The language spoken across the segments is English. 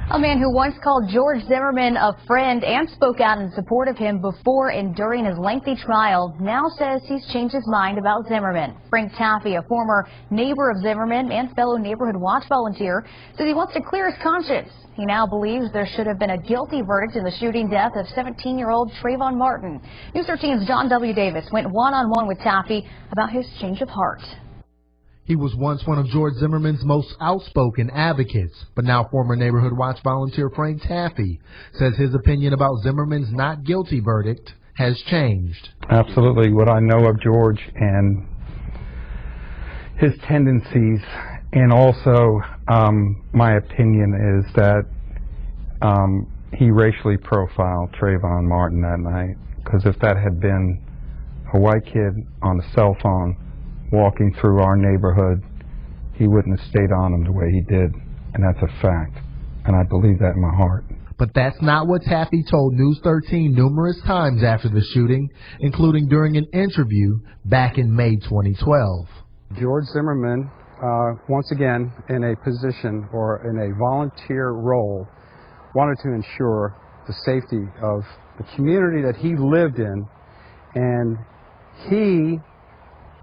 A man who once called George Zimmerman a friend and spoke out in support of him before and during his lengthy trial now says he's changed his mind about Zimmerman. Frank Taaffe, a former neighbor of Zimmerman and fellow Neighborhood Watch volunteer, says he wants to clear his conscience. He now believes there should have been a guilty verdict in the shooting death of 17-year-old Trayvon Martin. News 13's John W. Davis went one-on-one with Taaffe about his change of heart. He was once one of George Zimmerman's most outspoken advocates, but now former Neighborhood Watch volunteer Frank Taaffe says his opinion about Zimmerman's not guilty verdict has changed. Absolutely. What I know of George and his tendencies, and also my opinion is that he racially profiled Trayvon Martin that night, because if that had been a white kid on a cell phone walking through our neighborhood, he wouldn't have stayed on him the way he did, and that's a fact, and I believe that in my heart. But that's not what Taaffe told News 13 numerous times after the shooting, including during an interview back in May 2012. George Zimmerman, once again in a position or in a volunteer role, wanted to ensure the safety of the community that he lived in, and he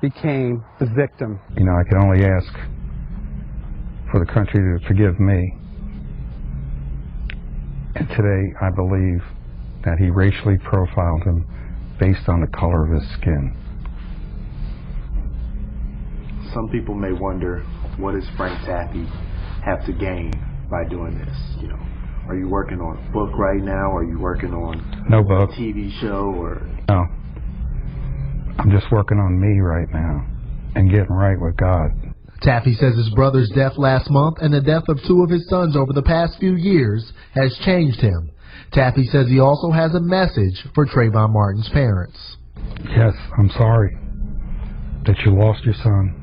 became the victim. You know, I can only ask for the country to forgive me. And today I believe that he racially profiled him based on the color of his skin. Some people may wonder, what does Frank Taaffe have to gain by doing this? You know, are you working on a book right now? Are you working on no book, a TV show, or no? I'm just working on me right now and getting right with God. Taaffe says his brother's death last month and the death of two of his sons over the past few years has changed him. Taaffe says he also has a message for Trayvon Martin's parents. Yes, I'm sorry that you lost your son.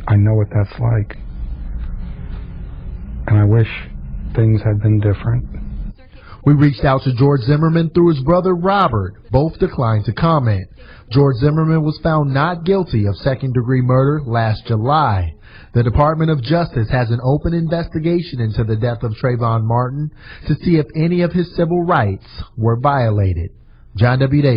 I know what that's like, and I wish things had been different. We reached out to George Zimmerman through his brother Robert. Both declined to comment. George Zimmerman was found not guilty of second-degree murder last July. The Department of Justice has an open investigation into the death of Trayvon Martin to see if any of his civil rights were violated. John W. Davis.